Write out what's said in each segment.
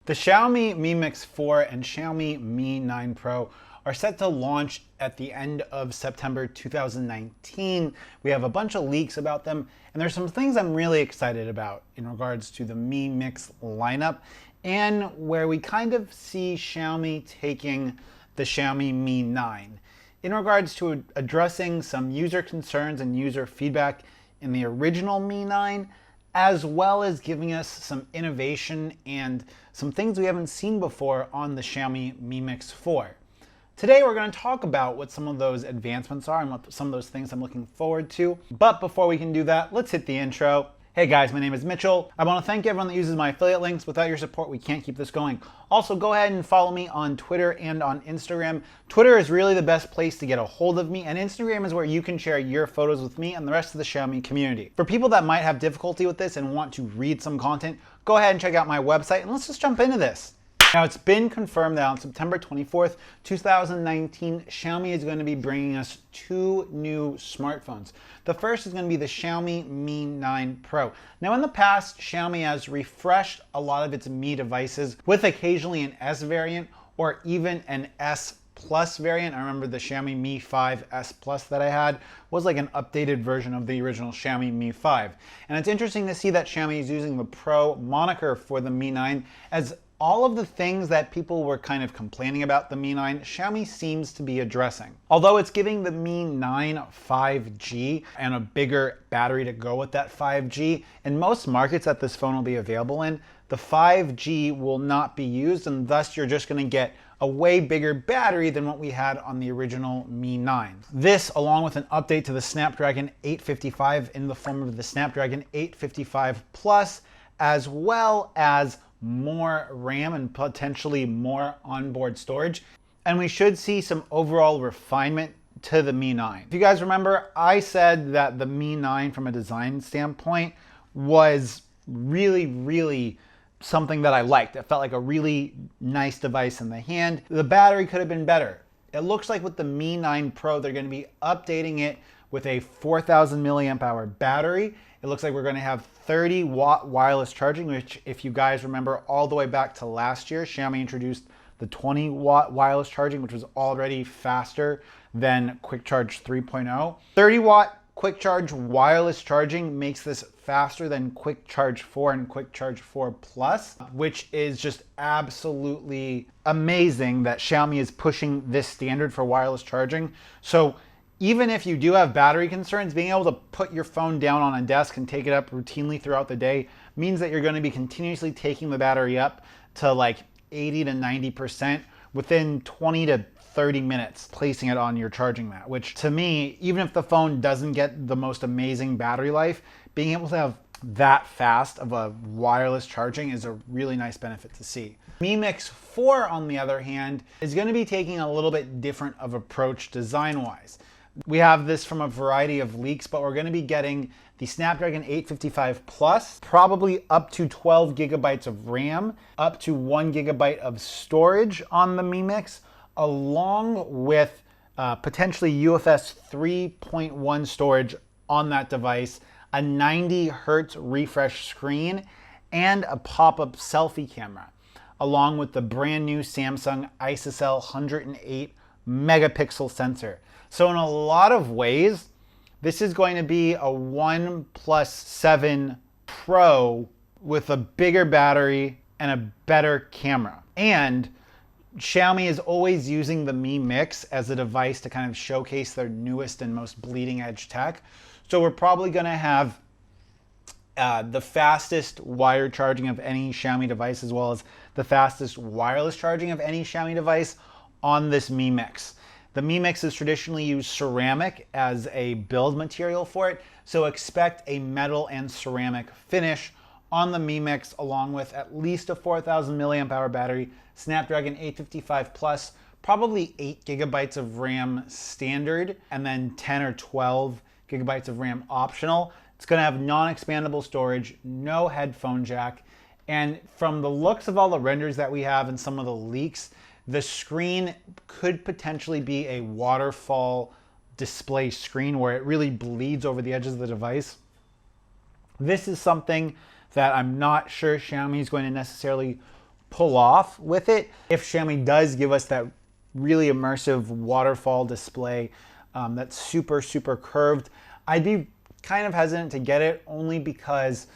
The Xiaomi Mi Mix 4 and Xiaomi Mi 9 Pro are set to launch at the end of September 2019. We have a bunch of leaks about them, and there's some things I'm really excited about in regards to the Mi Mix lineup and where we kind of see Xiaomi taking the Xiaomi Mi 9. In regards to addressing some user concerns and user feedback in the original Mi 9, as well as giving us some innovation and some things we haven't seen before on the Xiaomi Mi Mix 4. Today we're going to talk about what some of those advancements are and what some of those things I'm looking forward to. But before we can do that, let's hit the intro. Hey guys, my name is Mitchell. I want to thank everyone that uses my affiliate links. Without your support, we can't keep this going. Also, go ahead and follow me on Twitter and on Instagram. Twitter is really the best place to get a hold of me, and Instagram is where you can share your photos with me and the rest of the Xiaomi community. For people that might have difficulty with this and want to read some content, go ahead and check out my website, and let's just jump into this. Now, it's been confirmed that on September 24th, 2019, Xiaomi is going to be bringing us two new smartphones. The first is going to be the Xiaomi Mi 9 Pro. Now, in the past, Xiaomi has refreshed a lot of its Mi devices with occasionally an S variant or even an S Plus variant. I remember the Xiaomi Mi 5 S Plus that I had was like an updated version of the original Xiaomi Mi 5. And it's interesting to see that Xiaomi is using the Pro moniker for the Mi 9, as all of the things that people were kind of complaining about the Mi 9, Xiaomi seems to be addressing. Although it's giving the Mi 9 5G and a bigger battery to go with that 5G, in most markets that this phone will be available in, the 5G will not be used, and thus you're just going to get a way bigger battery than what we had on the original Mi 9. This, along with an update to the Snapdragon 855 in the form of the Snapdragon 855 Plus, as well as more RAM and potentially more onboard storage. And we should see some overall refinement to the Mi 9. If you guys remember, I said that the Mi 9 from a design standpoint was really something that I liked. It felt like a really nice device in the hand. The battery could have been better. It looks like with the Mi 9 Pro, they're going to be updating it with a 4,000 milliamp hour battery. It looks like we're going to have 30-watt wireless charging, which, if you guys remember all the way back to last year, Xiaomi introduced the 20-watt wireless charging, which was already faster than Quick Charge 3.0. 30-watt Quick Charge wireless charging makes this faster than Quick Charge 4 and Quick Charge 4 Plus, which is just absolutely amazing that Xiaomi is pushing this standard for wireless charging. So even if you do have battery concerns, being able to put your phone down on a desk and take it up routinely throughout the day means that you're going to be continuously taking the battery up to like 80 to 90% within 20 to 30 minutes, placing it on your charging mat, which to me, even if the phone doesn't get the most amazing battery life, being able to have that fast of a wireless charging is a really nice benefit to see. Mi Mix 4, on the other hand, is going to be taking a little bit different of approach design-wise. We have this from a variety of leaks, but we're going to be getting the Snapdragon 855 Plus, probably up to 12 gigabytes of RAM, up to 1 gigabyte of storage on the Mi Mix, along with potentially UFS 3.1 storage on that device, a 90 hertz refresh screen, and a pop-up selfie camera, along with the brand new Samsung ISOCELL 108 megapixel sensor. So in a lot of ways, this is going to be a OnePlus 7 Pro with a bigger battery and a better camera. And Xiaomi is always using the Mi Mix as a device to kind of showcase their newest and most bleeding edge tech. So we're probably going to have the fastest wired charging of any Xiaomi device, as well as the fastest wireless charging of any Xiaomi device on this Mi Mix. The Mi Mix has traditionally used ceramic as a build material for it, so expect a metal and ceramic finish on the Mi Mix, along with at least a 4,000 milliamp hour battery, Snapdragon 855 Plus, probably 8 gigabytes of RAM standard, and then 10 or 12 gigabytes of RAM optional. It's going to have non-expandable storage, no headphone jack, and from the looks of all the renders that we have and some of the leaks, the screen could potentially be a waterfall display screen where it really bleeds over the edges of the device. This is something that I'm not sure Xiaomi is going to necessarily pull off with it. If Xiaomi does give us that really immersive waterfall display that's super, super curved, I'd be kind of hesitant to get it only because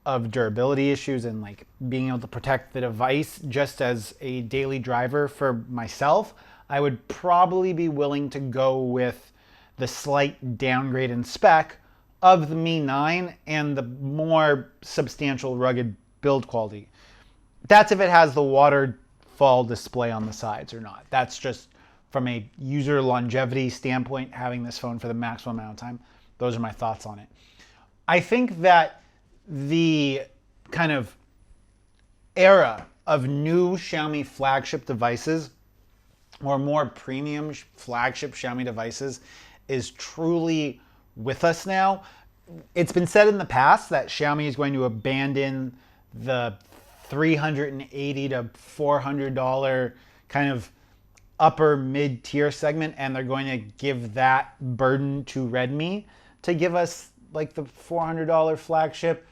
of durability issues and like being able to protect the device just as a daily driver for myself. I would probably be willing to go with the slight downgrade in spec of the Mi 9 and the more substantial rugged build quality. That's if it has the waterfall display on the sides or not. That's just from a user longevity standpoint, having this phone for the maximum amount of time. Those are my thoughts on it. I think that the kind of era of new Xiaomi flagship devices or more premium flagship Xiaomi devices is truly with us now. It's been said in the past that Xiaomi is going to abandon the $380 to $400 kind of upper mid-tier segment, and they're going to give that burden to Redmi to give us like the $400 flagship,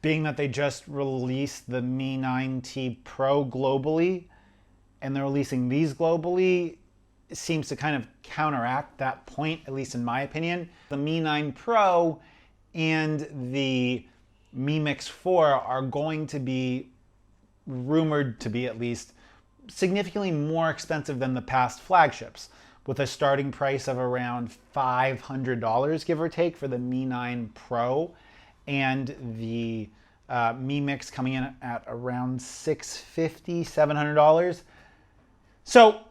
being that they just released the Mi 9T Pro globally and they're releasing these globally. It seems to kind of counteract that point, at least in my opinion. The Mi 9 Pro and the Mi Mix 4 are going to be rumored to be at least significantly more expensive than the past flagships, with a starting price of around $500, give or take, for the Mi 9 Pro, and the Mi Mix coming in at around $650, $700. So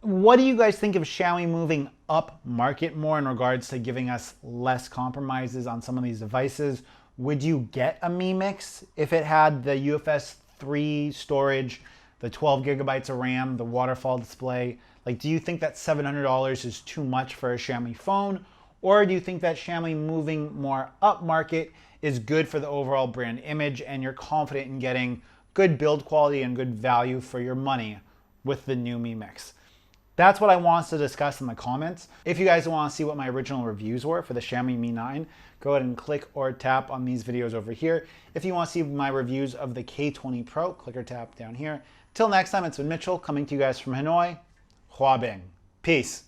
what do you guys think of Xiaomi moving up market more in regards to giving us less compromises on some of these devices? Would you get a Mi Mix if it had the UFS 3 storage, the 12 gigabytes of RAM, the waterfall display? Like, do you think that $700 is too much for a Xiaomi phone? Or do you think that Xiaomi moving more up market is good for the overall brand image and you're confident in getting good build quality and good value for your money with the new Mi Mix? That's what I want us to discuss in the comments. If you guys want to see what my original reviews were for the Xiaomi Mi 9, go ahead and click or tap on these videos over here. If you want to see my reviews of the K20 Pro, click or tap down here. Till next time, it's been Mitchell coming to you guys from Hanoi. Hua Bing. Peace.